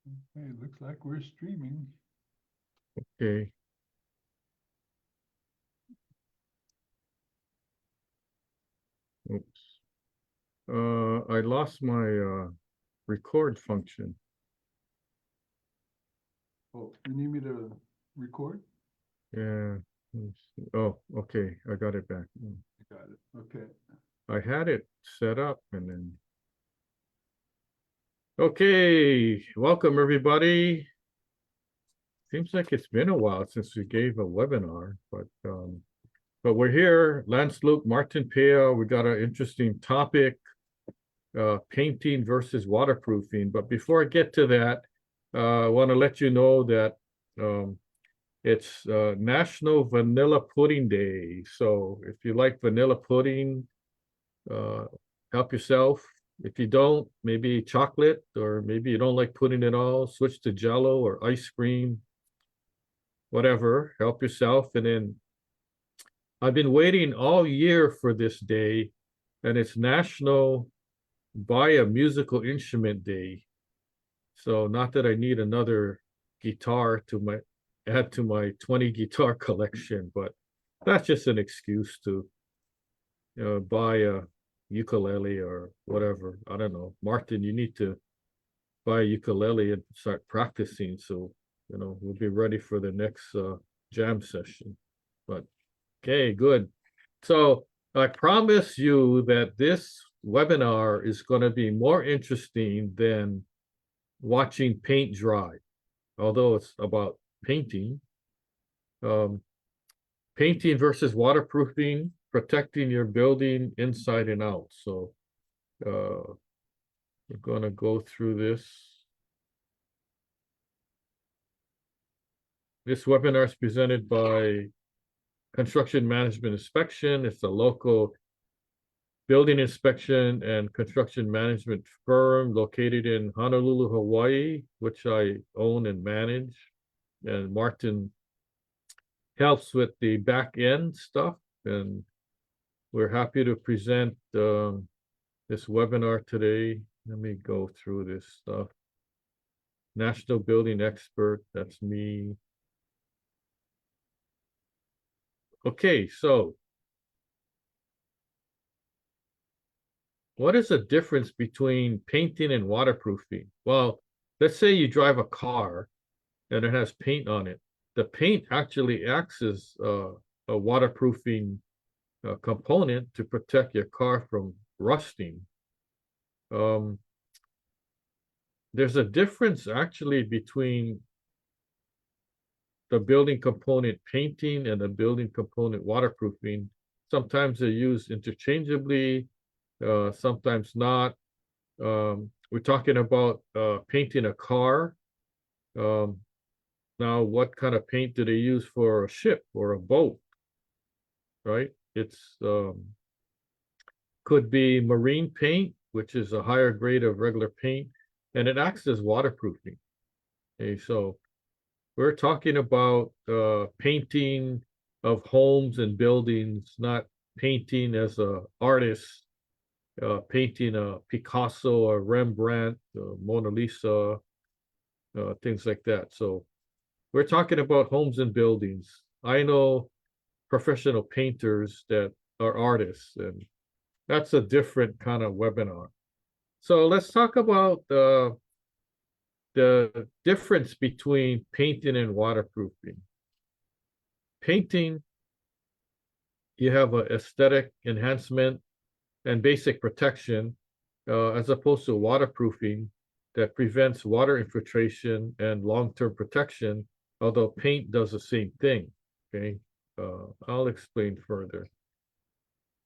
Okay, looks like we're streaming. Okay. Oops. I lost my record function. Oh, you need me to record? Yeah. Oh, okay. I got it back. I got it. Okay. I had it set up and then. Okay. Welcome, everybody. Seems like it's been a while since we gave a webinar, but we're here. Lance Luke, Martin Pea. We got an interesting topic. Painting versus waterproofing. But before I get to that, I want to let you know that it's National Vanilla Pudding Day. So if you like vanilla pudding, uh, help yourself. If you don't, maybe chocolate, or maybe you don't like pudding at all, switch to Jello or ice cream, whatever. Help yourself. And then I've been waiting all year for this day, and it's National Buy a Musical Instrument Day. So not that I need another guitar to my add to my 20 guitar collection, but that's just an excuse to buy a ukulele or whatever. I don't know. Martin, you need to buy a ukulele and start practicing so we'll be ready for the next jam session. But okay, good. So I promise you that this webinar is going to be more interesting than watching paint dry, although it's about painting. Um, Painting versus waterproofing, protecting your building inside and out. So we're going to go through this. This webinar is presented by Construction Management Inspection. It's a local building inspection and construction management firm located in Honolulu, Hawaii, which I own and manage. And Martin helps with the back end stuff. And we're happy to present this webinar today. Let me go through this stuff. National Building Expert, that's me. Okay, so what is the difference between painting and waterproofing? Well, let's say you drive a car and it has paint on it. The paint actually acts as a waterproofing component to protect your car from rusting. There's a difference actually between the building component painting and the building component waterproofing. Sometimes they're used interchangeably, sometimes not. We're talking about painting a car. Now, what kind of paint do they use for a ship or a boat, right? It's could be marine paint, which is a higher grade of regular paint, and it acts as waterproofing. Okay, so we're talking about painting of homes and buildings, not painting as a artist, painting a Picasso or Rembrandt, Mona Lisa, things like that. So we're talking about homes and buildings. I know professional painters that are artists, and that's a different kind of webinar. So let's talk about the difference between painting and waterproofing. Painting, you have an aesthetic enhancement and basic protection, as opposed to waterproofing that prevents water infiltration and long-term protection, although paint does the same thing. Okay, I'll explain further.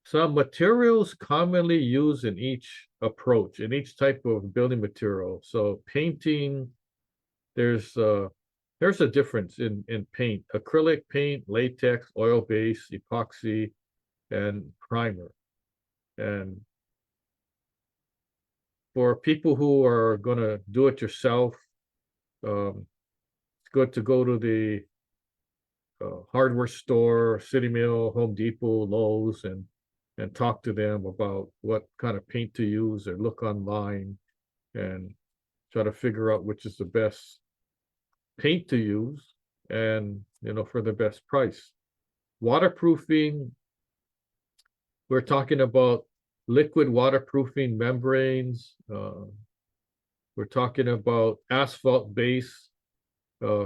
Some materials commonly used in each approach, in each type of building material. So painting, there's a difference in paint: acrylic paint, latex, oil base, epoxy, and primer. And for people who are going to do it yourself, it's good to go to the hardware store, City Mill, Home Depot, Lowe's, and talk to them about what kind of paint to use, or look online and try to figure out which is the best paint to use and, for the best price. Waterproofing, we're talking about liquid waterproofing membranes. We're talking about asphalt base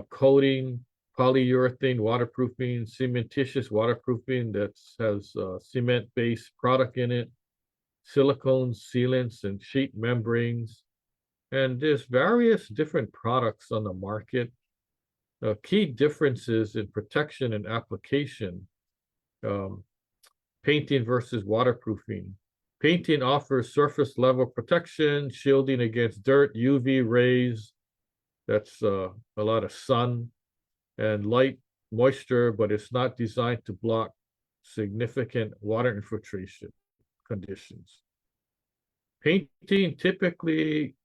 coating, polyurethane waterproofing, cementitious waterproofing that has cement-based product in it, silicone sealants and sheet membranes. And there's various different products on the market. Key differences in protection and application. Painting versus waterproofing. Painting offers surface level protection, shielding against dirt, UV rays. That's a lot of sun and light moisture, but it's not designed to block significant water infiltration conditions. Painting typically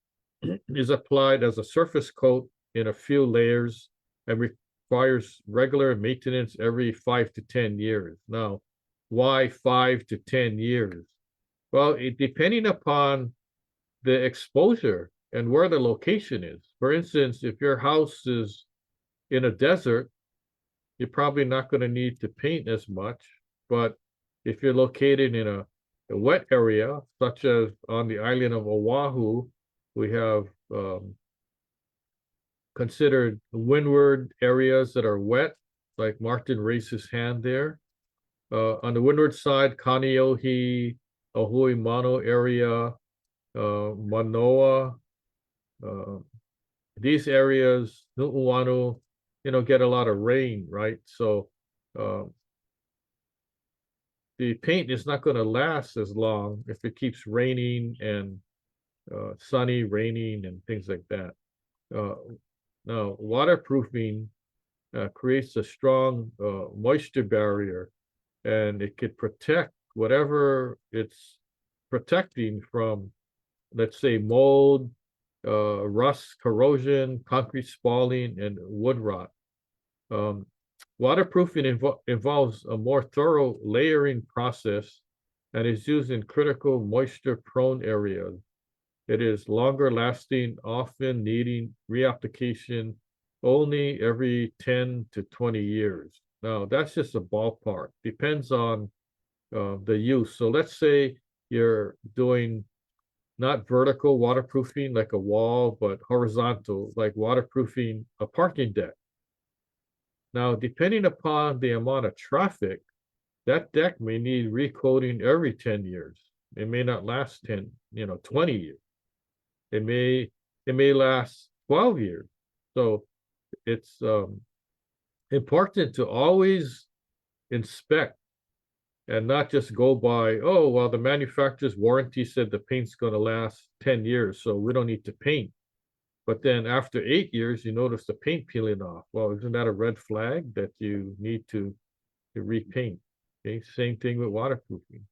is applied as a surface coat in a few layers and requires regular maintenance every 5 to 10 years. Now, why 5 to 10 years? Well, depending upon the exposure and where the location is. For instance, if your house is in a desert, you're probably not going to need to paint as much. But if you're located in a wet area, such as on the island of Oahu, we have considered windward areas that are wet, like Martin raised his hand there. On the windward side, Kaneohe, Ohui Mano area, Manoa, these areas, Nu'uanu, get a lot of rain, right? So the paint is not going to last as long if it keeps raining and sunny, raining, and things like that. Now, waterproofing creates a strong moisture barrier, and it could protect whatever it's protecting from, let's say, mold, rust, corrosion, concrete spalling, and wood rot. Waterproofing involves a more thorough layering process and is used in critical moisture-prone areas. It is longer lasting, often needing reapplication only every 10 to 20 years. Now, that's just a ballpark. Depends on the use. So let's say you're doing not vertical waterproofing like a wall, but horizontal, like waterproofing a parking deck. Now, depending upon the amount of traffic, that deck may need recoating every 10 years. It may not last 10, 20 years. It may last 12 years. So it's important to always inspect and not just go by, oh, well, the manufacturer's warranty said the paint's going to last 10 years, so we don't need to paint. But then after 8 years, you notice the paint peeling off. Well, isn't that a red flag that you need to repaint? Okay, same thing with waterproofing.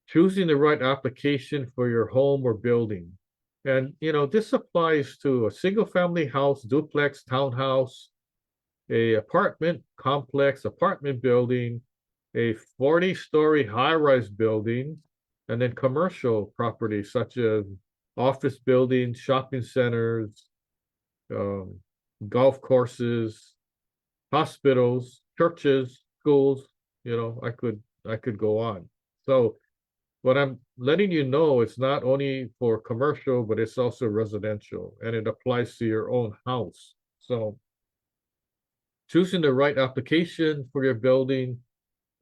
Choosing the right application for your home or building. And, this applies to a single-family house, duplex, townhouse, a apartment complex, apartment building, a 40-story high-rise building, and then commercial properties such as office buildings, shopping centers, golf courses, hospitals, churches, schools. I could go on. So what I'm letting you know, it's not only for commercial, but it's also residential, and it applies to your own house. So choosing the right application for your building.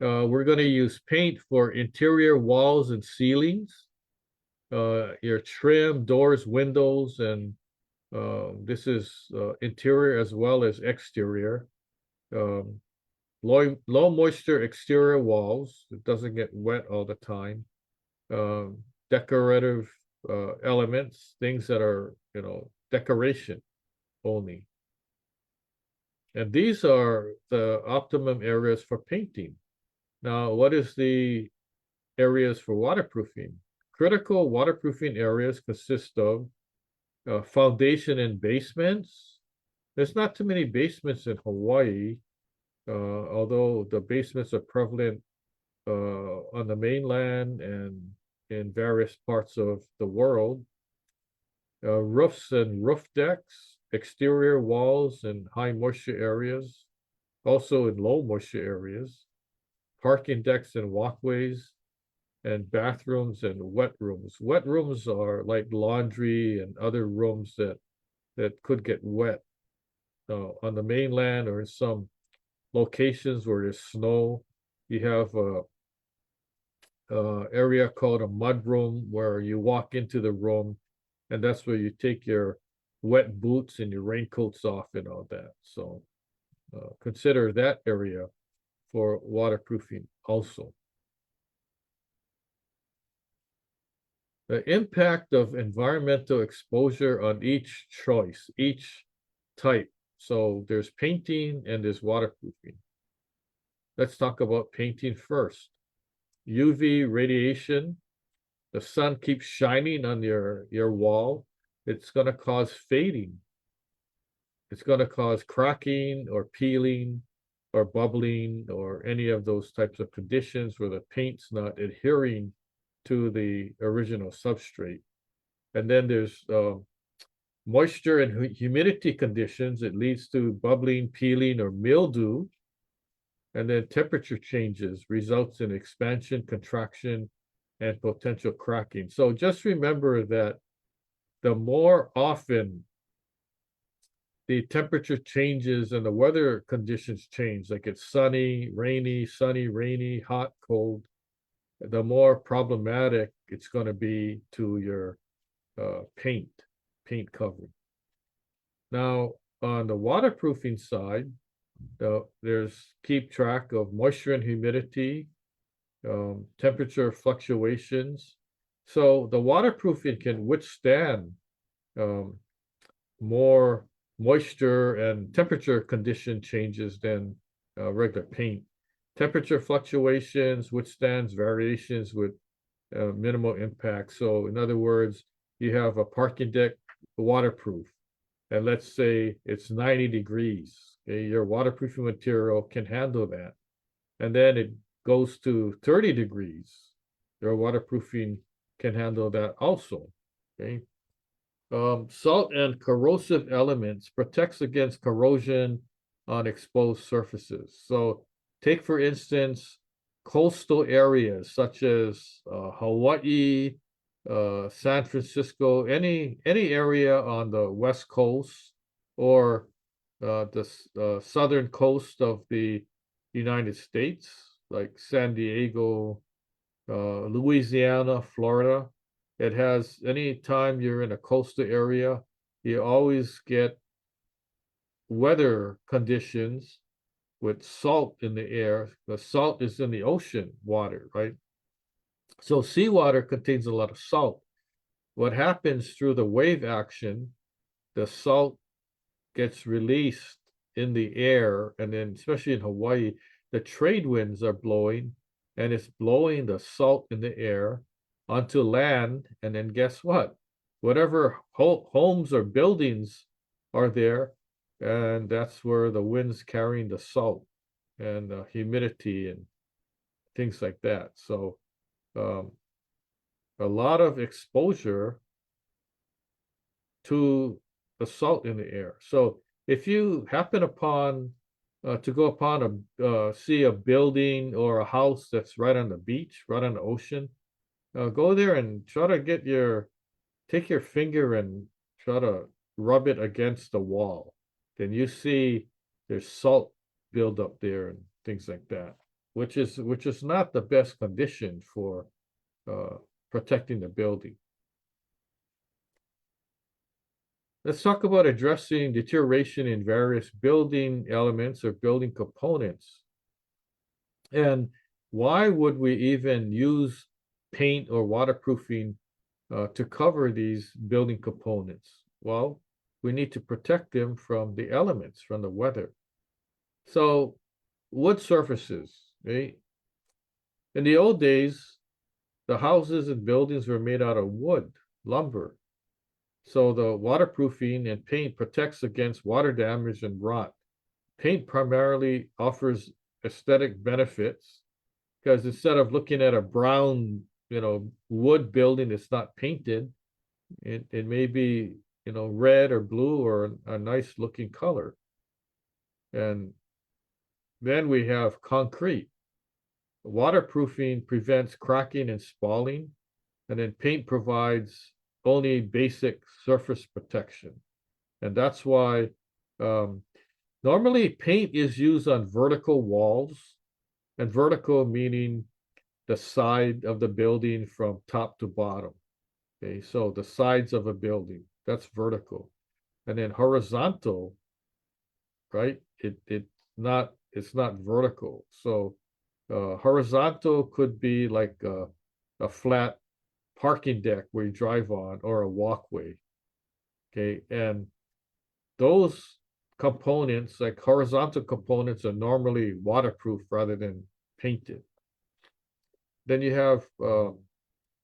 We're going to use paint for interior walls and ceilings, your trim, doors, windows, and this is interior as well as exterior. Low moisture exterior walls. It doesn't get wet all the time. Decorative elements, things that are, decoration only. And these are the optimum areas for painting. Now, what is the areas for waterproofing? Critical waterproofing areas consist of foundation and basements. There's not too many basements in Hawaii, although the basements are prevalent on the mainland and in various parts of the world. roofs and roof decks, exterior walls in high moisture areas, also in low moisture areas, parking decks and walkways, and bathrooms and wet rooms. Wet rooms are like laundry and other rooms that could get wet on the mainland or in some locations where there's snow. You have a area called a mud room where you walk into the room, and that's where you take your wet boots and your raincoats off and all that. So consider that area for waterproofing also. The impact of environmental exposure on each choice, each type. So there's painting and there's waterproofing. Let's talk about painting first. UV radiation, the sun keeps shining on your wall, it's going to cause fading. It's going to cause cracking or peeling or bubbling or any of those types of conditions where the paint's not adhering to the original substrate. And then there's moisture and humidity conditions. It leads to bubbling, peeling, or mildew. And then temperature changes results in expansion, contraction, and potential cracking. So just remember that the more often the temperature changes and the weather conditions change, like it's sunny, rainy, hot, cold, the more problematic it's going to be to your paint covering. Now, on the waterproofing side, there's keep track of moisture and humidity, temperature fluctuations. So the waterproofing can withstand more moisture and temperature condition changes than regular paint. Temperature fluctuations withstands variations with minimal impact. So in other words, you have a parking deck waterproof, and let's say it's 90 degrees. Okay, your waterproofing material can handle that. And then it goes to 30 degrees. Your waterproofing can handle that also. Okay. Salt and corrosive elements protects against corrosion on exposed surfaces. So take, for instance, coastal areas such as Hawaii, San Francisco, any area on the West Coast or the southern coast of the United States, like San Diego, Louisiana, Florida. It has, any time you're in a coastal area, you always get weather conditions with salt in the air. The salt is in the ocean water, right? So seawater contains a lot of salt. What happens through the wave action, the salt gets released in the air, and then especially in Hawaii, the trade winds are blowing, and it's blowing the salt in the air onto land, and then guess what? Whatever homes or buildings are there, and that's where the wind's carrying the salt and humidity and things like that. So a lot of exposure to the salt in the air. So if you happen upon to go upon see a building or a house that's right on the beach, right on the ocean, go there and try to take your finger and try to rub it against the wall. Then you see there's salt build up there and things like that, which is not the best condition for protecting the building. Let's talk about addressing deterioration in various building elements or building components. And why would we even use paint or waterproofing to cover these building components? Well, we need to protect them from the elements, from the weather. So wood surfaces, right? In the old days, the houses and buildings were made out of wood, lumber. So the waterproofing and paint protects against water damage and rot. Paint primarily offers aesthetic benefits because instead of looking at a brown, wood building that's not painted, It may be, red or blue or a nice looking color. And then we have concrete. Waterproofing prevents cracking and spalling, and then paint provides only basic surface protection. And that's why normally paint is used on vertical walls, and vertical meaning the side of the building from top to bottom. Okay, so the sides of a building, that's vertical. And then horizontal, right? It's not vertical. So horizontal could be like a flat parking deck where you drive on or a walkway. Okay, and those components, like horizontal components, are normally waterproof rather than painted. Then you have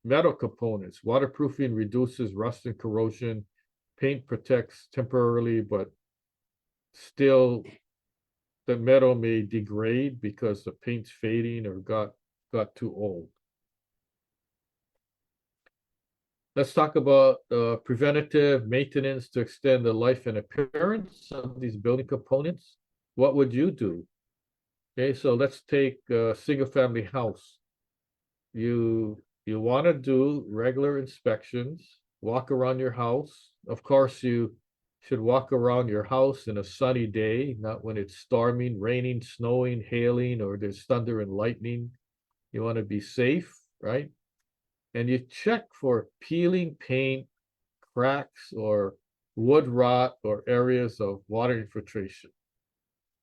metal components. Waterproofing reduces rust and corrosion. Paint protects temporarily, but still the metal may degrade because the paint's fading or got too old. Let's talk about preventative maintenance to extend the life and appearance of these building components. What would you do? Okay, so let's take a single family house. You want to do regular inspections, walk around your house. Of course, you should walk around your house in a sunny day, not when it's storming, raining, snowing, hailing, or there's thunder and lightning. You want to be safe, right? And you check for peeling paint, cracks, or wood rot, or areas of water infiltration.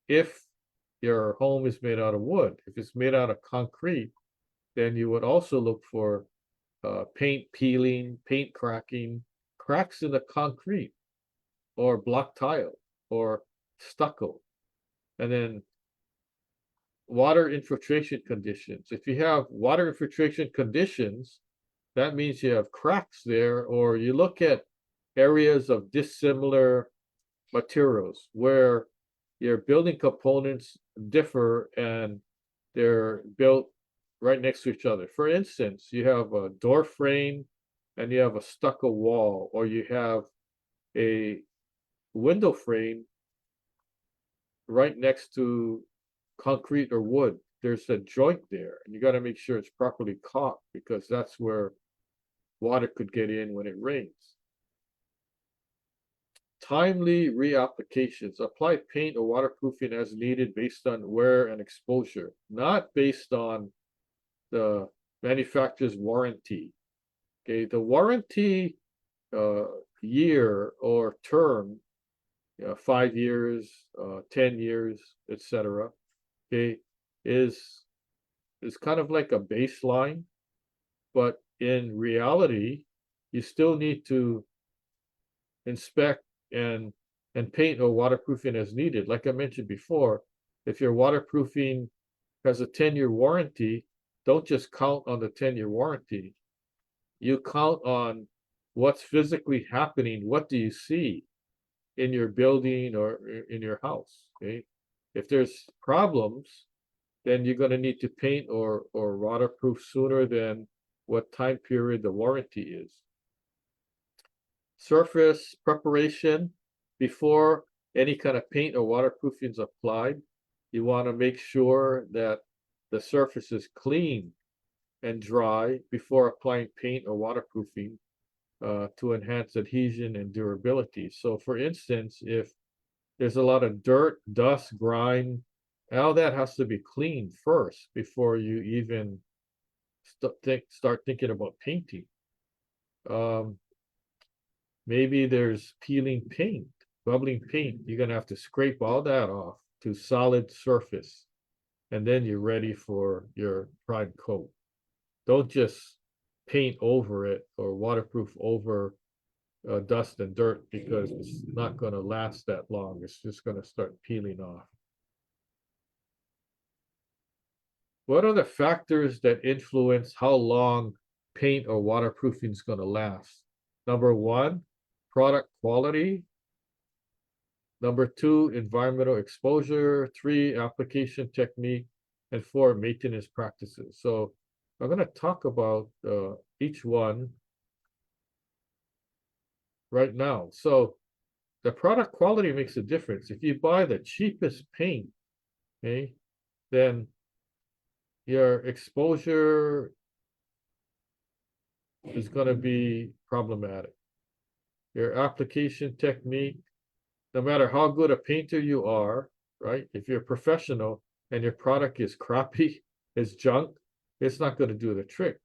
If your home is made out of wood, if it's made out of concrete, then you would also look for paint peeling, paint cracking, cracks in the concrete, or block tile, or stucco. And then water infiltration conditions. If you have water infiltration conditions, that means you have cracks there, or you look at areas of dissimilar materials where your building components differ and they're built right next to each other. For instance, you have a door frame and you have a stucco wall, or you have a window frame right next to concrete or wood. There's a joint there, and you got to make sure it's properly caulked because that's where water could get in when it rains. Timely reapplications. Apply paint or waterproofing as needed based on wear and exposure, not based on the manufacturer's warranty. Okay, the warranty year or term, 5 years, 10 years, etc. Okay, is kind of like a baseline, but in reality, you still need to inspect and paint or waterproofing as needed. Like I mentioned before, if your waterproofing has a 10-year warranty, don't just count on the 10-year warranty. You count on what's physically happening. What do you see in your building or in your house? Okay, if there's problems, then you're going to need to paint or waterproof sooner than what time period the warranty is. Surface preparation before any kind of paint or waterproofing is applied. You want to make sure that the surface is clean and dry before applying paint or waterproofing to enhance adhesion and durability. So for instance, if there's a lot of dirt, dust, grime, all that has to be cleaned first before you even start thinking about painting. Maybe there's peeling paint, bubbling paint. You're gonna have to scrape all that off to solid surface, and then you're ready for your prime coat. Don't just paint over it or waterproof over dust and dirt because it's not gonna last that long. It's just gonna start peeling off. What are the factors that influence how long paint or waterproofing is gonna last? Number one, product quality. Number two, environmental exposure. Three, application technique. And four, maintenance practices. So I'm going to talk about each one right now. So the product quality makes a difference. If you buy the cheapest paint, okay, then your exposure is going to be problematic. Your application technique, no matter how good a painter you are, right? If you're a professional and your product is crappy, is junk, it's not going to do the trick.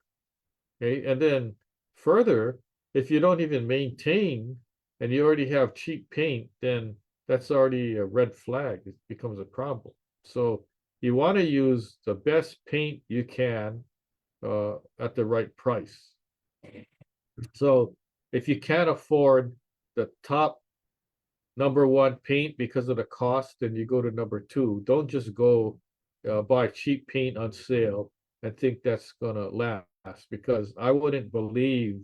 Okay. And then further, if you don't even maintain and you already have cheap paint, then that's already a red flag. It becomes a problem. So you want to use the best paint you can at the right price. So if you can't afford the top number one paint because of the cost, then you go to number two. Don't just go buy cheap paint on sale and think that's gonna last, because I wouldn't believe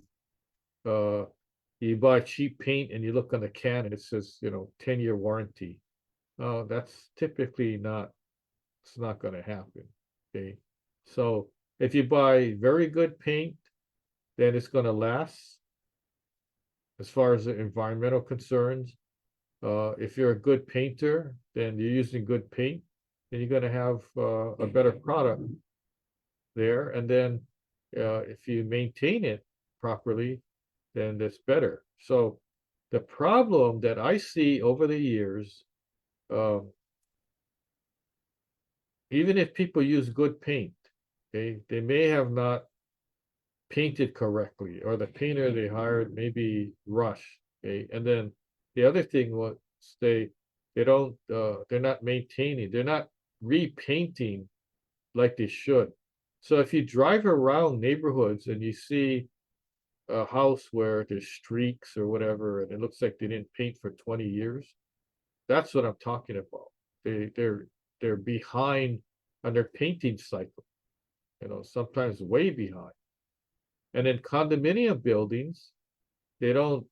you buy cheap paint and you look on the can and it says, 10-year warranty. That's typically not, it's not gonna happen. Okay. So if you buy very good paint, then it's gonna last as far as the environmental concerns. If you're a good painter, then you're using good paint, then you're gonna have a better product there. And then if you maintain it properly, then that's better. So the problem that I see over the years, even if people use good paint, okay, they may have not painted correctly, or the painter they hired maybe rushed. Okay, and then the other thing was they don't they're not maintaining, they're not repainting like they should. So if you drive around neighborhoods and you see a house where there's streaks or whatever, and it looks like they didn't paint for 20 years, that's what I'm talking about. They're behind on their painting cycle, sometimes way behind. And in condominium buildings, they don't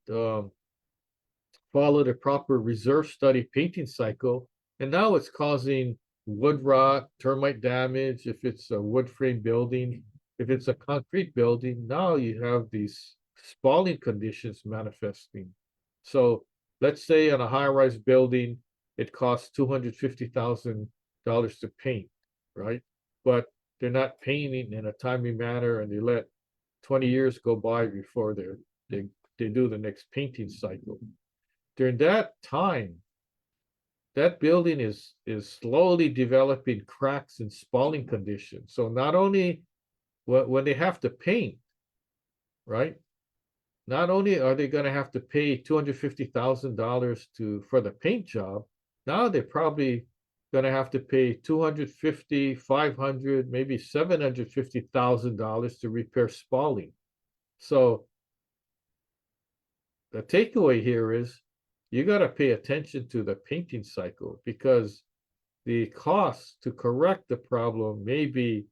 follow the proper reserve study painting cycle. And now it's causing wood rot, termite damage. If it's a wood frame building, if it's a concrete building, now you have these spalling conditions manifesting. So let's say on a high-rise building, it costs $250,000 to paint, right? But they're not painting in a timely manner, and they let 20 years go by before they do the next painting cycle. During that time, that building is slowly developing cracks and spalling conditions. So not only when they have to paint, right? Not only are they going to have to pay $250,000 for the paint job, now they're probably going to have to pay $250,000, $500,000, maybe $750,000 to repair spalling. So the takeaway here is you got to pay attention to the painting cycle, because the cost to correct the problem may be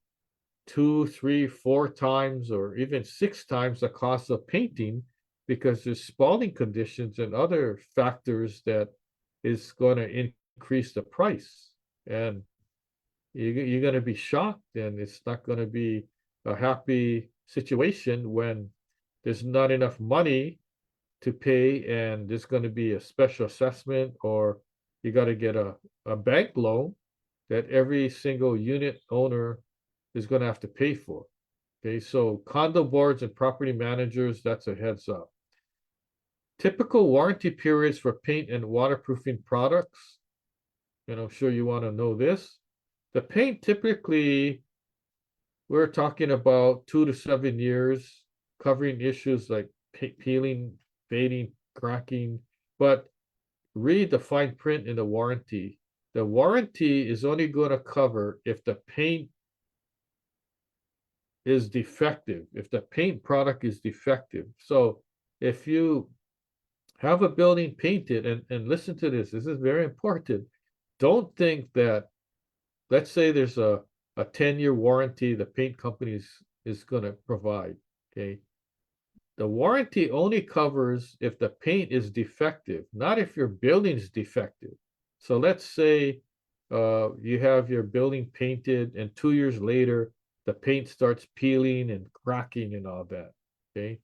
2, 3, 4 times, or even 6 times the cost of painting, because there's spalling conditions and other factors that is going to increase the price. And you're going to be shocked, and it's not going to be a happy situation when there's not enough money to pay, and there's going to be a special assessment, or you got to get a bank loan that every single unit owner is going to have to pay for. Okay, so condo boards and property managers, that's a heads up. Typical warranty periods for paint and waterproofing products, and I'm sure you want to know this. The paint, typically, we're talking about 2 to 7 years, covering issues like peeling, fading, cracking. But read the fine print in the warranty. The warranty is only going to cover if the paint is defective, if the paint product is defective. So if you have a building painted, and listen to this is very important. Don't think that, let's say there's a 10-year warranty the paint company is going to provide, okay? The warranty only covers if the paint is defective, not if your building is defective. So let's say you have your building painted, and 2 years later, the paint starts peeling and cracking and all that, okay?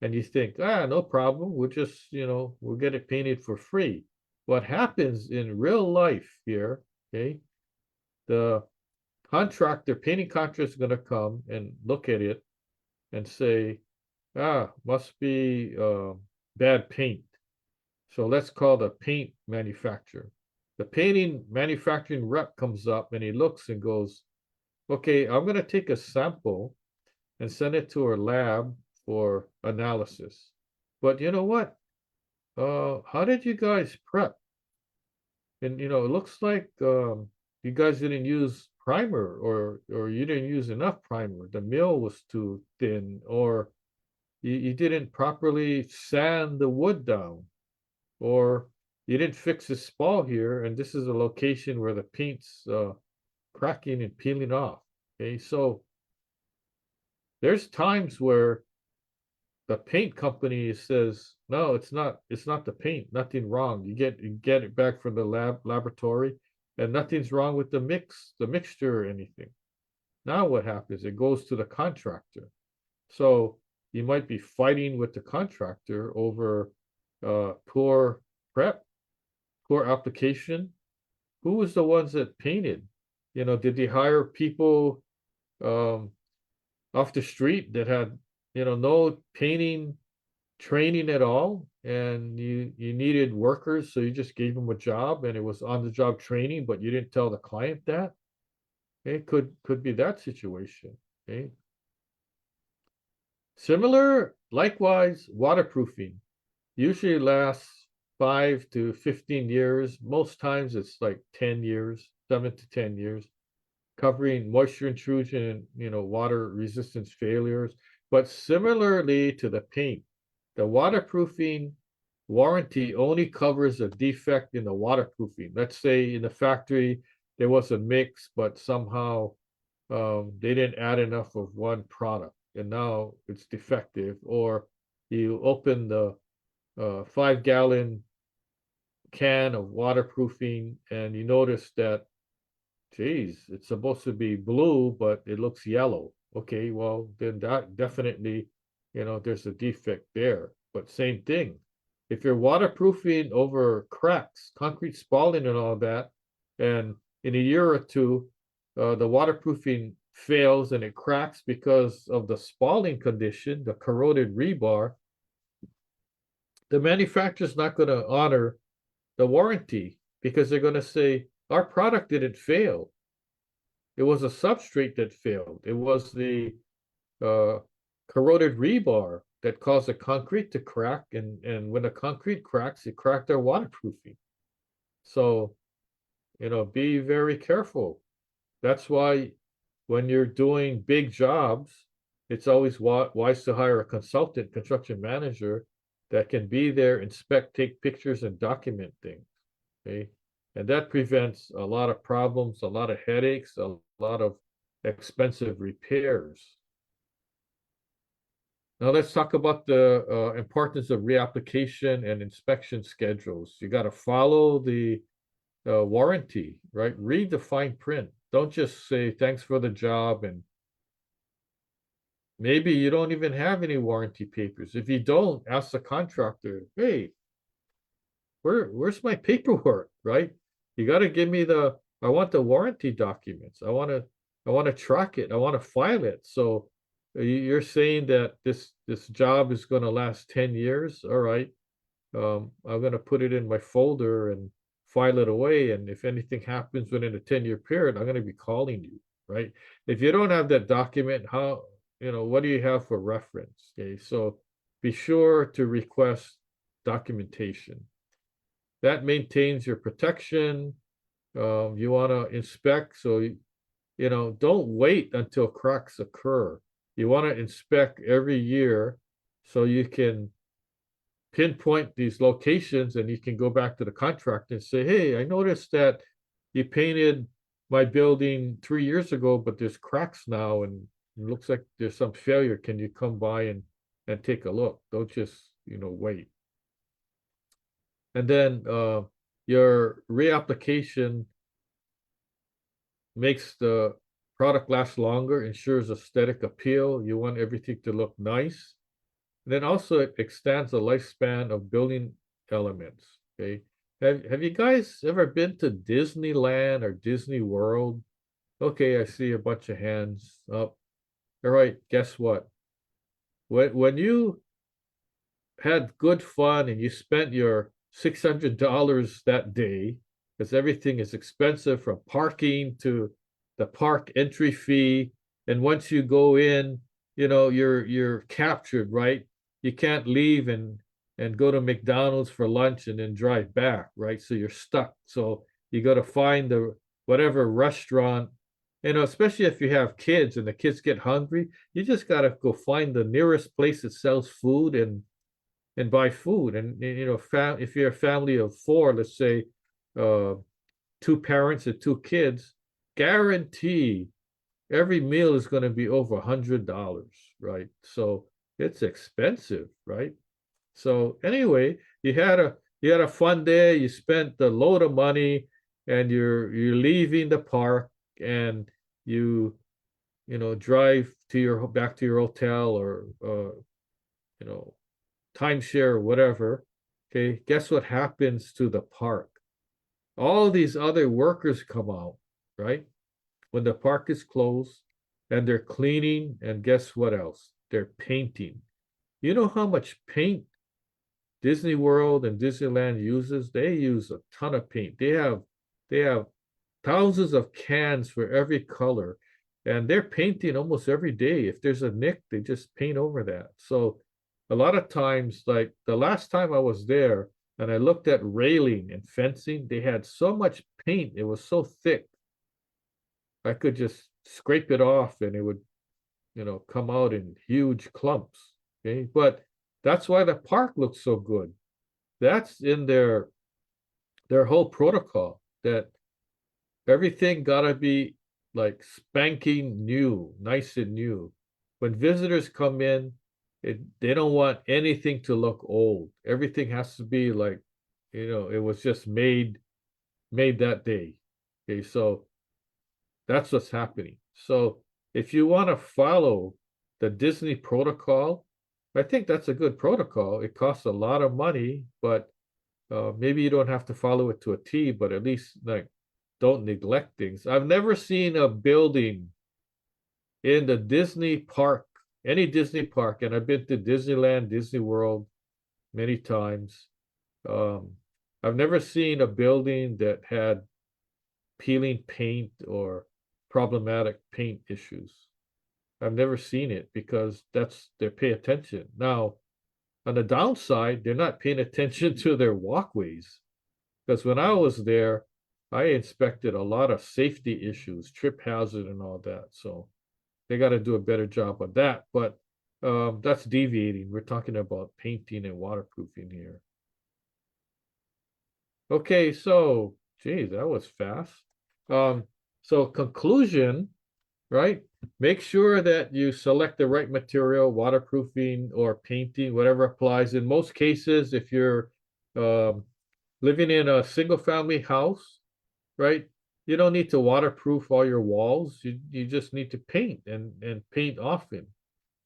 and you think, no problem, we'll just, we'll get it painted for free. What happens in real life here, okay, the painting contractor is gonna come and look at it and say, must be bad paint. So let's call the paint manufacturer. The painting manufacturing rep comes up and he looks and goes, okay, I'm gonna take a sample and send it to our lab for analysis. But you know what? How did you guys prep? And it looks like you guys didn't use primer, or you didn't use enough primer. The mill was too thin, or you didn't properly sand the wood down, or you didn't fix the spall here, and this is a location where the paint's cracking and peeling off. Okay, so there's times where the paint company says, no, it's not the paint, nothing wrong. You get it back from the laboratory, and nothing's wrong with the mixture or anything. Now what happens? It goes to the contractor. So you might be fighting with the contractor over poor prep, poor application. Who was the ones that painted? Did they hire people off the street that had no painting training at all, and you needed workers, so you just gave them a job and it was on the job training, but you didn't tell the client that? It could be that situation. Okay. Similar, likewise, waterproofing usually lasts 5 to 15 years. Most times it's like 10 years, 7 to 10 years, covering moisture intrusion and water resistance failures. But similarly to the paint, the waterproofing warranty only covers a defect in the waterproofing. Let's say in the factory there was a mix, but somehow they didn't add enough of one product and now it's defective. Or you open the 5-gallon can of waterproofing and you notice that, geez, it's supposed to be blue, but it looks yellow. Okay, well, then that definitely, there's a defect there. But same thing, if you're waterproofing over cracks, concrete spalling and all that, and in a year or two, the waterproofing fails and it cracks because of the spalling condition, the corroded rebar, the manufacturer's not going to honor the warranty because they're going to say, our product didn't fail. It was a substrate that failed. It was the corroded rebar that caused the concrete to crack. And when the concrete cracks, it cracked our waterproofing. So, be very careful. That's why when you're doing big jobs, it's always wise to hire a consultant, construction manager that can be there, inspect, take pictures, and document things. Okay. And that prevents a lot of problems, a lot of headaches, a lot of expensive repairs. Now let's talk about the importance of reapplication and inspection schedules. You got to follow the warranty, right? Read the fine print. Don't just say thanks for the job, and maybe you don't even have any warranty papers. If you don't, ask the contractor, hey, where's my paperwork, right? You got to give me I want the warranty documents. I want to track it. I want to file it. So you're saying that this job is going to last 10 years. All right. I'm going to put it in my folder and file it away. And if anything happens within a 10-year period, I'm going to be calling you, right? If you don't have that document, what do you have for reference? Okay. So be sure to request documentation. That maintains your protection. You want to inspect, so don't wait until cracks occur. You want to inspect every year so you can pinpoint these locations and you can go back to the contractor and say, hey, I noticed that you painted my building 3 years ago, but there's cracks now and it looks like there's some failure. Can you come by and take a look? Don't just, wait. And then your reapplication makes the product last longer, ensures aesthetic appeal. You want everything to look nice. then also it extends the lifespan of building elements. Okay. Have you guys ever been to Disneyland or Disney World? Okay, I see a bunch of hands up. All right, guess what? When you had good fun and you spent your $600 that day, because everything is expensive from parking to the park entry fee, and once you go in, you're captured, right? You can't leave and go to McDonald's for lunch and then drive back, right? So you're stuck. So you got to find the whatever restaurant, especially if you have kids and the kids get hungry, you just got to go find the nearest place that sells food and buy food. And if you're a family of four, let's say, uh, two parents and two kids, guarantee every meal is going to be over $100, right? So it's expensive, right? So anyway, you had a fun day. You spent a load of money, and you're leaving the park, and drive back to your hotel or you know timeshare or whatever. Okay, guess what happens to the park? All these other workers come out, right? When the park is closed, and they're cleaning, and guess what else? They're painting. You know how much paint Disney World and Disneyland uses? They use a ton of paint. They have thousands of cans for every color, and they're painting almost every day. If there's a nick, they just paint over that. So a lot of times, like the last time I was there and I looked at railing and fencing, they had so much paint, it was so thick. I could just scrape it off and it would, come out in huge clumps. Okay. But that's why the park looks so good. That's in their whole protocol, that everything gotta be like spanking new, nice and new. When visitors come in, they don't want anything to look old. Everything has to be like, it was just made that day. Okay, so that's what's happening. So if you want to follow the Disney protocol, I think that's a good protocol. It costs a lot of money, but maybe you don't have to follow it to a T, but at least like don't neglect things. I've never seen a building in the Disney park, any Disney park, and I've been to Disneyland, Disney World many times. Um, I've never seen a building that had peeling paint or problematic paint issues. I've never seen it because they pay attention. Now, on the downside, they're not paying attention to their walkways. Because when I was there, I inspected a lot of safety issues, trip hazard and all that. So they got to do a better job of that. But that's deviating. We're talking about painting and waterproofing here. Okay, so geez, that was fast. So conclusion, right? Make sure that you select the right material, waterproofing or painting, whatever applies. In most cases, if you're living in a single family house, right? You don't need to waterproof all your walls. You just need to paint and paint often.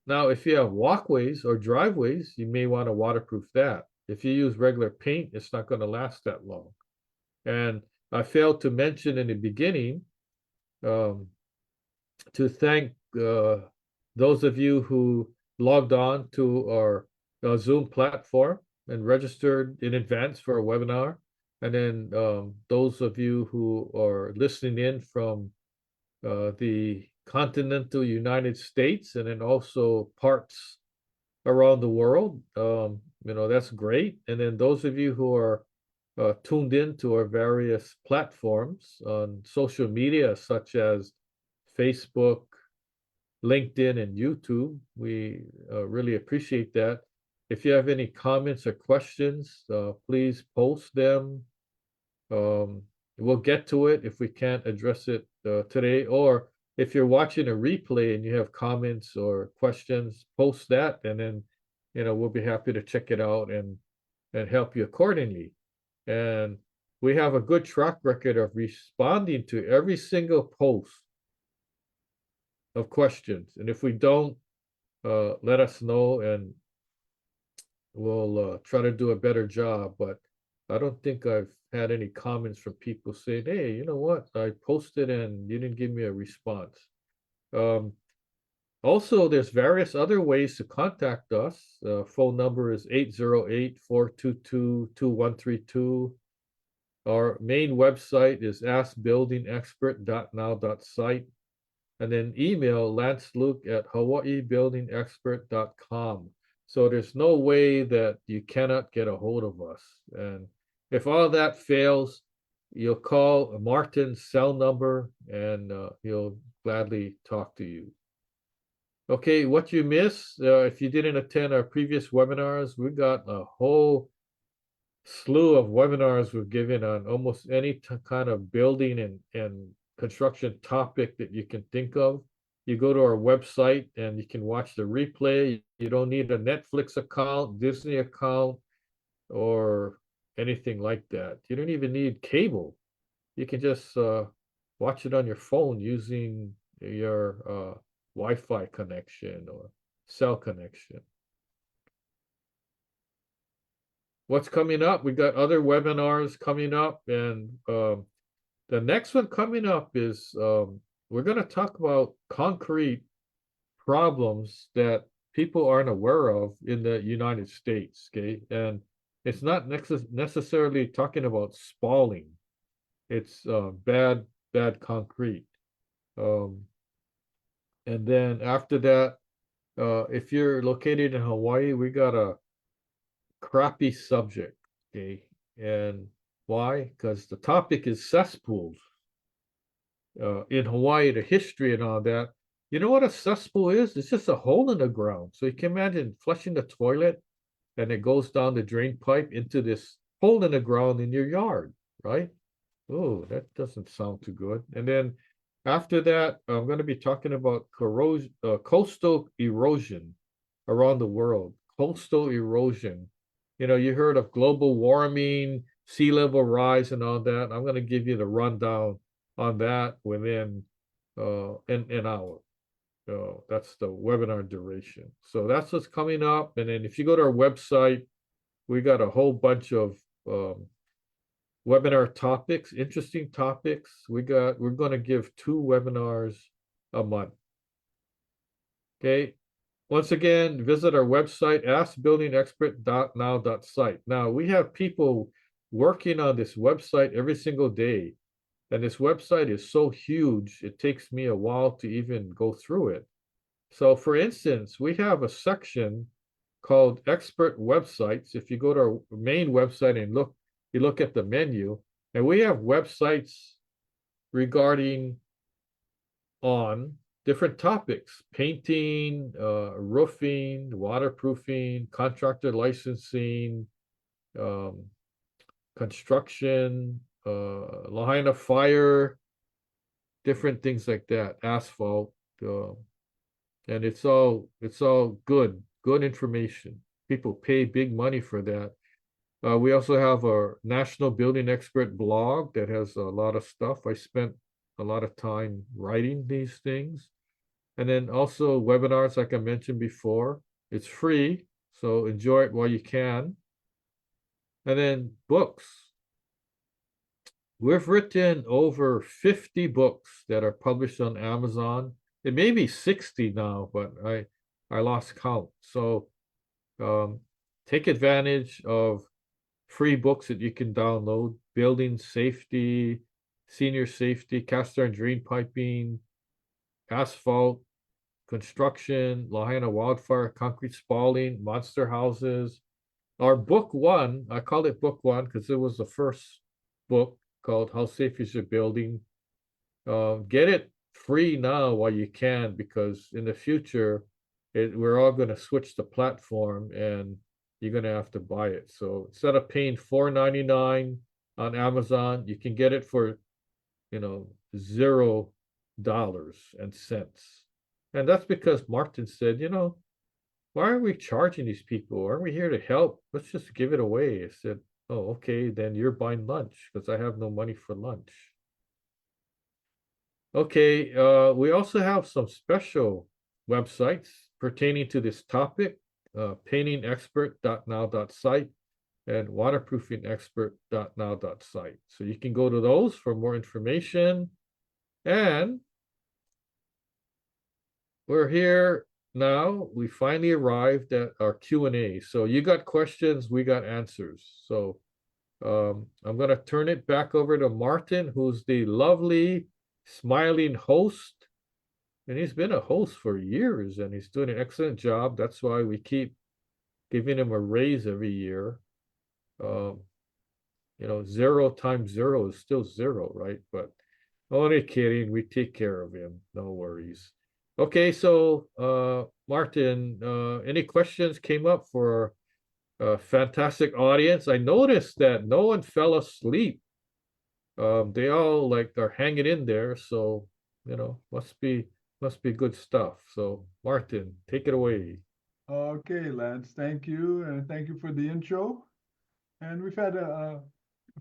Now, if you have walkways or driveways, you may want to waterproof that. If you use regular paint, it's not going to last that long. And I failed to mention in the beginning to thank those of you who logged on to our Zoom platform and registered in advance for a webinar. And then those of you who are listening in from the continental United States and then also parts around the world, that's great. And then those of you who are tuned in to our various platforms on social media, such as Facebook, LinkedIn, and YouTube, we really appreciate that. If you have any comments or questions, please post them. We'll get to it if we can't address it today, or if you're watching a replay and you have comments or questions, post that, and then we'll be happy to check it out and help you accordingly. And we have a good track record of responding to every single post of questions. And if we don't, let us know, and we'll try to do a better job, but I don't think I've had any comments from people saying, hey, you know what? I posted and you didn't give me a response. Also, there's various other ways to contact us. Phone number is 808-422-2132. Our main website is askbuildingexpert.now.site. And then email lanceluke@hawaiibuildingexpert.com. So there's no way that you cannot get a hold of us. And if all that fails, you'll call Martin's cell number and he'll gladly talk to you. Okay, what you missed, if you didn't attend our previous webinars, we got a whole slew of webinars we've given on almost any kind of building and construction topic that you can think of. You go to our website and you can watch the replay. You don't need a Netflix account, Disney account, or anything like that. You don't even need cable. You can just watch it on your phone using your Wi-Fi connection or cell connection. What's coming up? We got other webinars coming up, and the next one coming up is we're going to talk about concrete problems that people aren't aware of in the United States. Okay, and it's not necessarily talking about spalling. It's bad concrete. And then after that, if you're located in Hawaii, we got a crappy subject, okay? And why? Because the topic is cesspools. In Hawaii, the history and all that. You know what a cesspool is? It's just a hole in the ground. So you can imagine flushing the toilet and it goes down the drain pipe into this hole in the ground in your yard, right? Oh, that doesn't sound too good. And then after that, I'm going to be talking about coastal erosion around the world. Coastal erosion. You know, you heard of global warming, sea level rise, and all that. I'm going to give you the rundown on that within an hour. That's the webinar duration. So that's what's coming up. And then if you go to our website, we got a whole bunch of webinar topics, interesting topics. We're going to give 2 webinars a month. Okay. Once again, visit our website, askbuildingexpert.now.site. Now, we have people working on this website every single day. And this website is so huge, it takes me a while to even go through it. So for instance, we have a section called expert websites. If you go to our main website and you look at the menu, and we have websites regarding on different topics: painting, roofing, waterproofing, contractor licensing, construction, Lahaina fire, different things like that, asphalt, and it's all good information. People pay big money for that. We also have our National Building Expert blog that has a lot of stuff. I spent a lot of time writing these things. And then also webinars, like I mentioned before. It's free, so enjoy it while you can. And then books. We've written over 50 books that are published on Amazon. It may be 60 now, but I lost count. So take advantage of free books that you can download: building safety, senior safety, cast iron drain piping, asphalt, construction, Lahaina wildfire, concrete spalling, monster houses. Our book 1, I call it book 1 because it was the first book, called How Safe Is Your Building. Get it free now while you can, because in the future, we're all going to switch the platform and you're going to have to buy it. So instead of paying $4.99 on Amazon, you can get it for, $0. And that's because Martin said, why are we charging these people? Aren't we here to help? Let's just give it away. I said, oh, okay, then you're buying lunch because I have no money for lunch. Okay, we also have some special websites pertaining to this topic. paintingexpert.now.site and waterproofingexpert.now.site. So you can go to those for more information. And we're here now. We finally arrived at our Q&A. So you got questions, we got answers. So I'm going to turn it back over to Martin, who's the lovely, smiling host. And he's been a host for years, and he's doing an excellent job. That's why we keep giving him a raise every year. 0 times 0 is still 0, right? But only kidding, we take care of him. No worries. Okay, so Martin, any questions came up for a fantastic audience? I noticed that no one fell asleep. They all like are hanging in there, so must be good stuff. So Martin, take it away. Okay, Lance, thank you, and thank you for the intro. And we've had a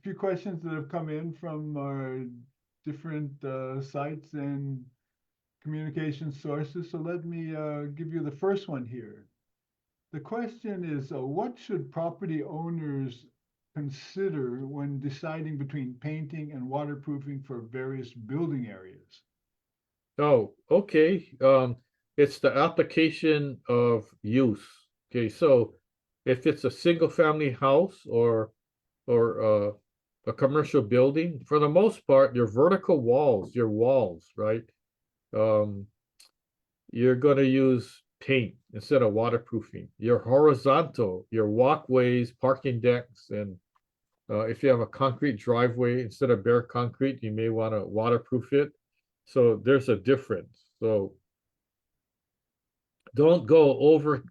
few questions that have come in from our different sites and communication sources. So let me give you the first one here. The question is, what should property owners consider when deciding between painting and waterproofing for various building areas? Oh, okay. It's the application of use. Okay, so if it's a single family house or a commercial building, for the most part, your vertical walls, your walls, right? You're going to use paint instead of waterproofing. Your horizontal, your walkways, parking decks, and if you have a concrete driveway instead of bare concrete, you may want to waterproof it. So there's a difference. So don't go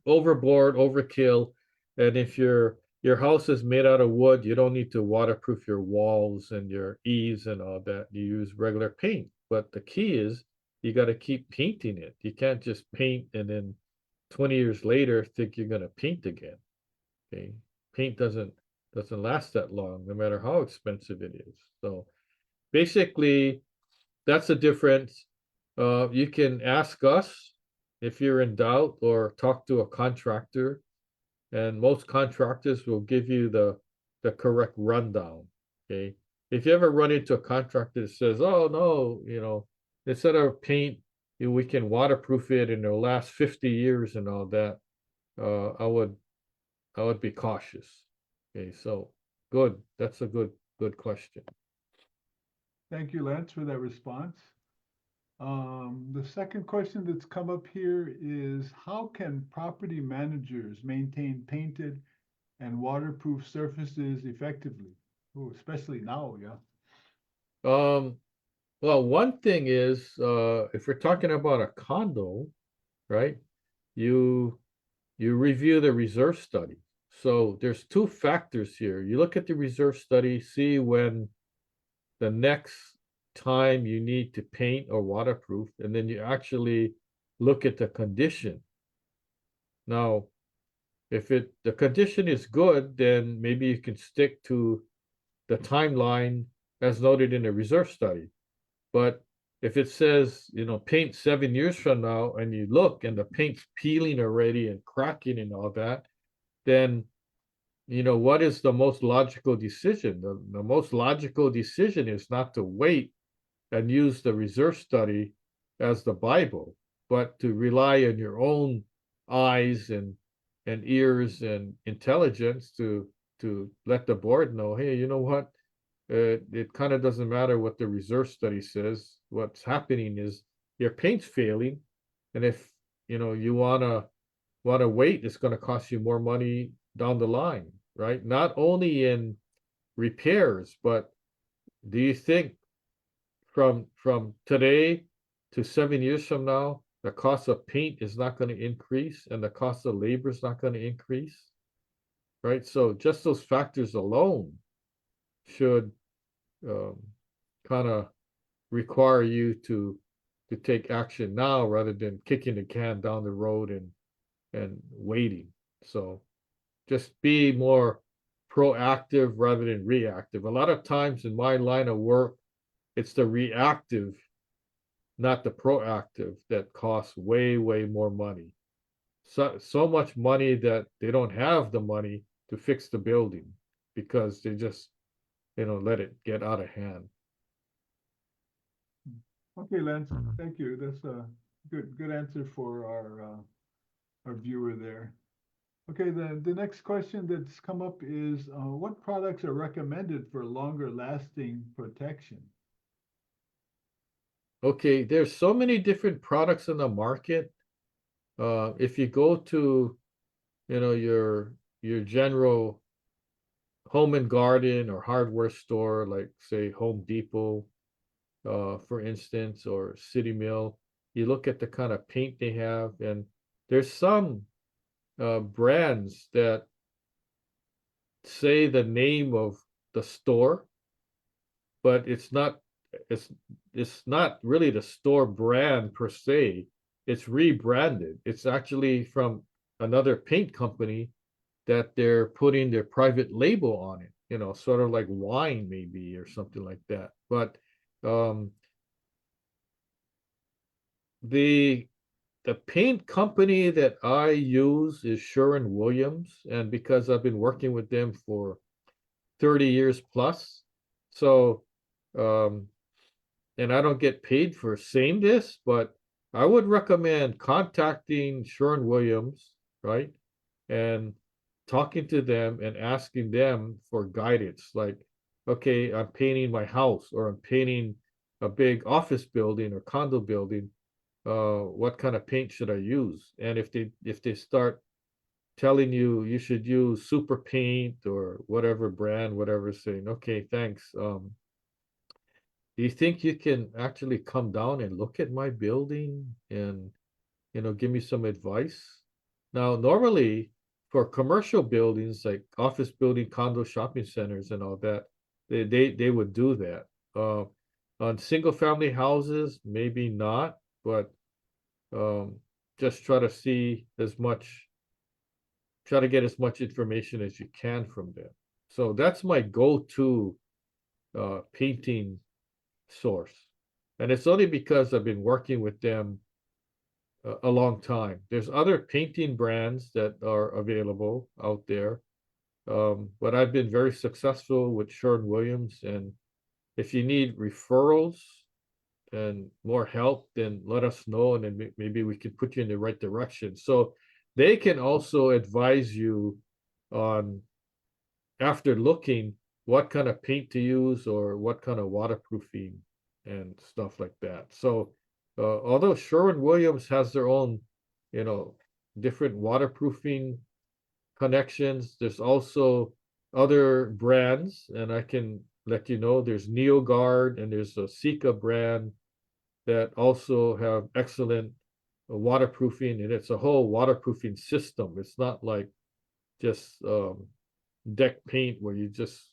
overboard, overkill. And if your house is made out of wood, you don't need to waterproof your walls and your eaves and all that. You use regular paint. But the key is you got to keep painting it. You can't just paint and then 20 years later think you're going to paint again. Okay, paint doesn't last that long, no matter how expensive it is. So basically, that's the difference. You can ask us if you're in doubt or talk to a contractor, and most contractors will give you the correct rundown. Okay, if you ever run into a contractor that says, "Oh no, instead of paint, we can waterproof it and it'll last 50 years and all that," I would be cautious. Okay, so good. That's a good question. Thank you, Lance, for that response. The second question that's come up here is, how can property managers maintain painted and waterproof surfaces effectively? Oh, especially now, yeah. Well, one thing is, if we're talking about a condo, right? You review the reserve study. So there's two factors here. You look at the reserve study, see when the next time you need to paint or waterproof, and then you actually look at the condition. Now, if the condition is good, then maybe you can stick to the timeline as noted in the reserve study. But if it says, paint 7 years from now, and you look and the paint's peeling already and cracking and all that, then what is the most logical decision? The most logical decision is not to wait and use the reserve study as the Bible, but to rely on your own eyes and ears and intelligence to let the board know, hey, you know what? It kind of doesn't matter what the reserve study says. What's happening is your paint's failing, and if you wanna wait, it's going to cost you more money down the line, right? Not only in repairs, but do you think from today to 7 years from now, the cost of paint is not going to increase and the cost of labor is not going to increase, right? So just those factors alone should kind of require you to take action now rather than kicking the can down the road and waiting. So just be more proactive rather than reactive. A lot of times in my line of work, it's the reactive, not the proactive, that costs way more money. so much money that they don't have the money to fix the building because they just, let it get out of hand. Okay, Lance, thank you. That's a good answer for our viewer there. Okay, the next question that's come up is, what products are recommended for longer lasting protection? Okay, there's so many different products in the market. If you go to, your general home and garden or hardware store, like say Home Depot, for instance, or City Mill, you look at the kind of paint they have, and there's some brands that say the name of the store, but it's not really the store brand per se. It's rebranded. It's actually from another paint company that they're putting their private label on it, sort of like wine maybe or something like that. But the paint company that I use is Sherwin-Williams, and because I've been working with them for 30 years plus, so and I don't get paid for saying this, but I would recommend contacting Sherwin-Williams, right? And talking to them and asking them for guidance. Like, okay, I'm painting my house or I'm painting a big office building or condo building. What kind of paint should I use? And if they start telling you you should use super paint or whatever brand, whatever, saying, okay, thanks. Do you think you can actually come down and look at my building and, give me some advice? Now, normally for commercial buildings like office building, condo, shopping centers and all that, they would do that. On single family houses, maybe not, but just try to get as much information as you can from them. So that's my go-to painting source. And it's only because I've been working with them a long time. There's other painting brands that are available out there, but I've been very successful with Sherwin-Williams. And if you need referrals and more help, then let us know, and then maybe we can put you in the right direction. So they can also advise you on, after looking, what kind of paint to use or what kind of waterproofing and stuff like that. So although Sherwin-Williams has their own, different waterproofing connections, there's also other brands, and I can let you know there's NeoGuard and there's a Sika brand that also have excellent waterproofing, and it's a whole waterproofing system. It's not like just deck paint where you just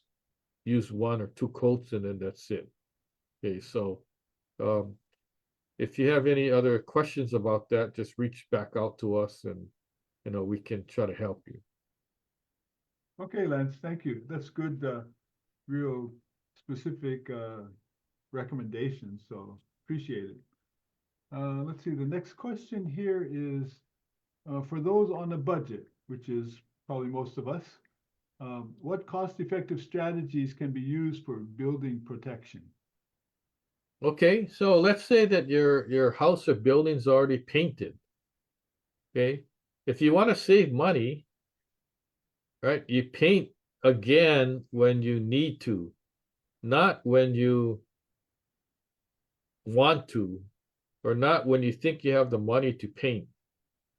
use one or two coats and then that's it. Okay, so if you have any other questions about that, just reach back out to us and we can try to help you. Okay, Lance, thank you. That's good, real specific recommendations, so appreciate it. Let's see, the next question here is, for those on a budget, which is probably most of us, what cost-effective strategies can be used for building protection? Okay, so let's say that your house or building's already painted. Okay, if you want to save money, right, you paint again when you need to, not when you want to, or not when you think you have the money to paint.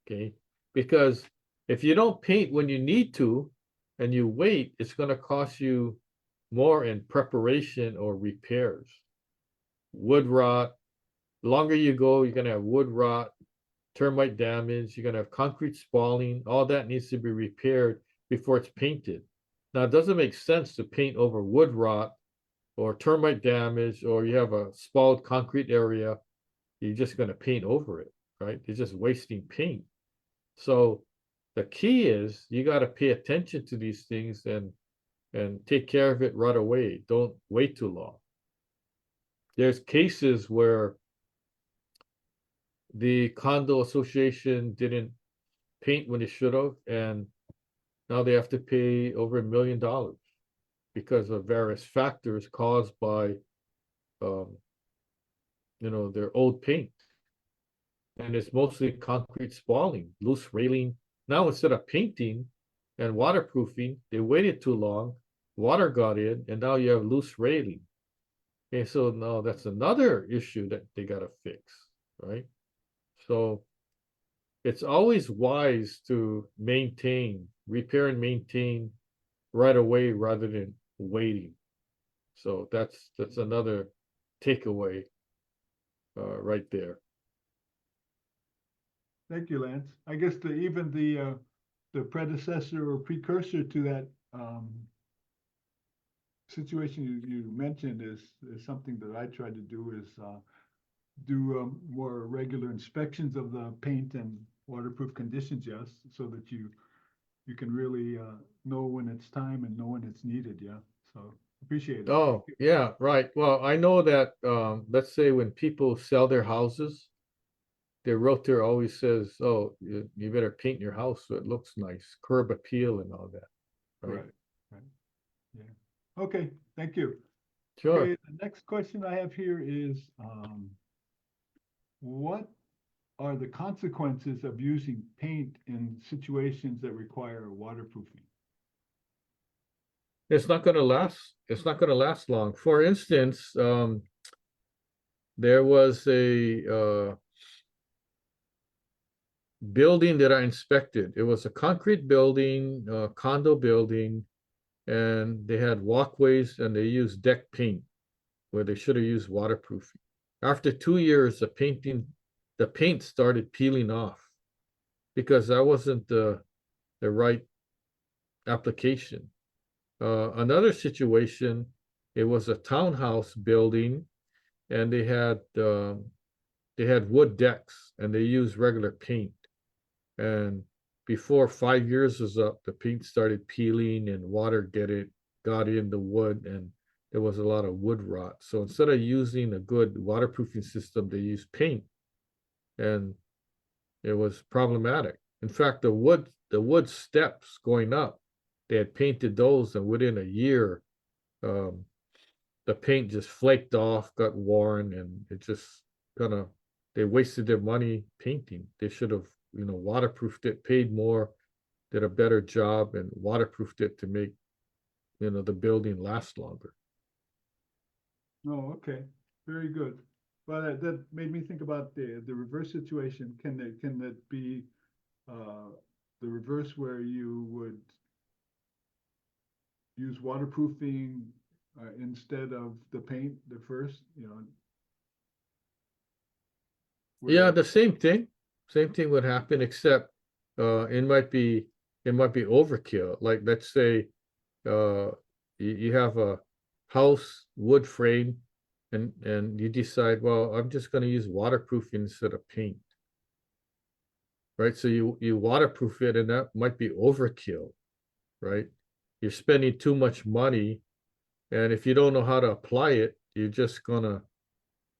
Okay, because if you don't paint when you need to and you wait, it's going to cost you more in preparation or repairs. Wood rot, longer you go, you're going to have wood rot, termite damage, you're going to have concrete spalling. All that needs to be repaired before it's painted. Now, it doesn't make sense to paint over wood rot or termite damage, or you have a spalled concrete area, you're just going to paint over it, right? You're just wasting paint. So the key is you got to pay attention to these things and take care of it right away. Don't wait too long. There's cases where the condo association didn't paint when they should have, and now they have to pay over $1 million because of various factors caused by, their old paint. And it's mostly concrete spalling, loose railing. Now instead of painting and waterproofing, they waited too long, water got in, and now you have loose railing. Okay, so now that's another issue that they gotta fix, right? So it's always wise to repair and maintain right away rather than waiting. So that's another takeaway right there. Thank you, Lance. I guess even the predecessor or precursor to that situation you mentioned is something that I try to do is do more regular inspections of the paint and waterproof conditions, yes, so that you can really know when it's time and know when it's needed, yeah. So appreciate it. Oh, yeah, right. Well, I know that let's say when people sell their houses, their realtor always says, "Oh, you better paint your house so it looks nice, curb appeal and all that." Right? Right. Yeah. Okay, thank you. Sure. Okay, the next question I have here is, what are the consequences of using paint in situations that require waterproofing? It's not gonna last. It's not gonna last long. For instance, there was a building that I inspected. It was a concrete building, condo building, and they had walkways and they used deck paint where they should have used waterproofing. After 2 years, the paint started peeling off because that wasn't the right application. Another situation, it was a townhouse building, and they had wood decks and they used regular paint. And before 5 years was up, the paint started peeling and water got in the wood, and there was a lot of wood rot. So instead of using a good waterproofing system, they used paint, and it was problematic. In fact, the wood steps going up, they had painted those, and within a year, the paint just flaked off, got worn, and it just kind of they wasted their money painting. They should have, waterproofed it, paid more, did a better job, and waterproofed it to make, the building last longer. Oh, okay, very good. Well, that made me think about the reverse situation. Can that be the reverse where you would use waterproofing instead of the paint, the first, Yeah, where, the same thing. Same thing would happen, except it might be overkill. Like let's say you have a house wood frame and you decide, well, I'm just going to use waterproofing instead of paint. Right? So you waterproof it, and that might be overkill, right? You're spending too much money, and if you don't know how to apply it, you're just gonna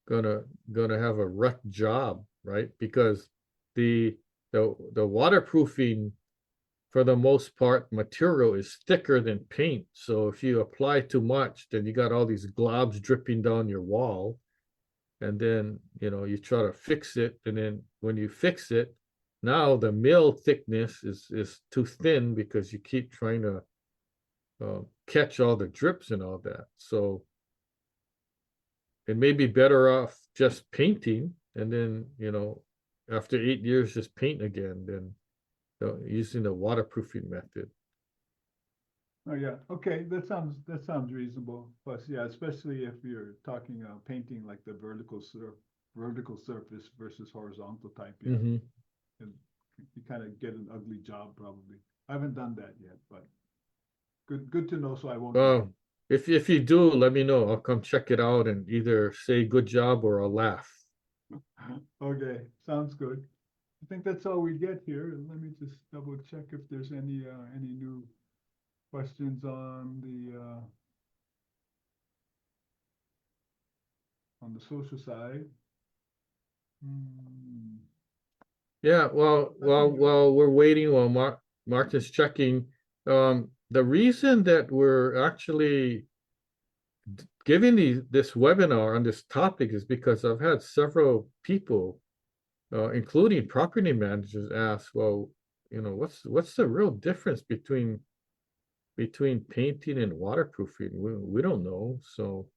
have a wreck job, right? Because the waterproofing, for the most part, material is thicker than paint. So if you apply too much, then you got all these globs dripping down your wall, and then you try to fix it, and then when you fix it, now the mill thickness is too thin because you keep trying to catch all the drips and all that. So it may be better off just painting, and then after 8 years just paint again than using the waterproofing method. oh yeah, okay, that sounds reasonable. Plus, yeah, especially if you're talking painting like the vertical surface versus horizontal type, yeah. Mm-hmm. And you kind of get an ugly job probably. I haven't done that yet, but good to know, so I won't do it. If you do, let me know. I'll come check it out and either say good job or I'll laugh. Okay, sounds good. I think that's all we get here. Let me just double check if there's any new questions on the social side. Yeah, while we're waiting, while Mark is checking, the reason that we're actually giving this webinar on this topic is because I've had several people, including property managers, ask, well, what's the real difference between painting and waterproofing? We don't know. So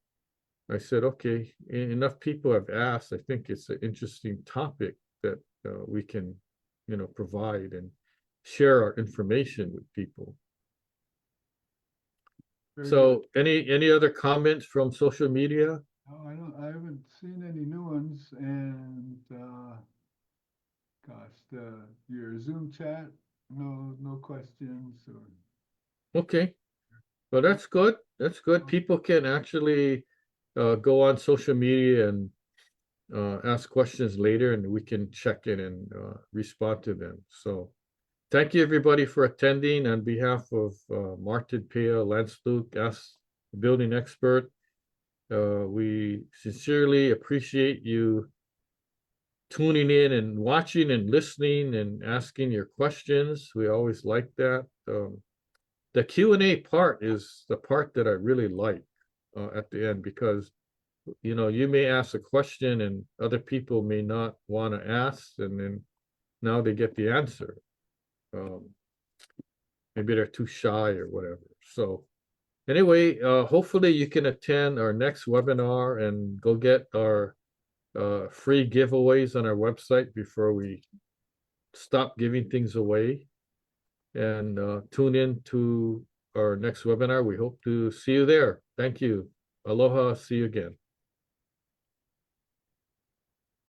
I said, okay, enough people have asked. I think it's an interesting topic that we can, provide and share our information with people. Very good. So any other comments from social media? No, I haven't seen any new ones, and gosh, your Zoom chat, no questions or. Okay, well, that's good. That's good. People can actually go on social media and ask questions later, and we can check in and respond to them. So thank you, everybody, for attending. On behalf of Martin Pea, Lance Luke, Ask the Building Expert, we sincerely appreciate you tuning in and watching and listening and asking your questions. We always like that. The Q&A part is the part that I really like at the end, because you may ask a question and other people may not want to ask, and then now they get the answer. Maybe they're too shy or whatever. So anyway, hopefully you can attend our next webinar and go get our free giveaways on our website before we stop giving things away. And tune in to our next webinar. We hope to see you there. Thank you. Aloha. See you again.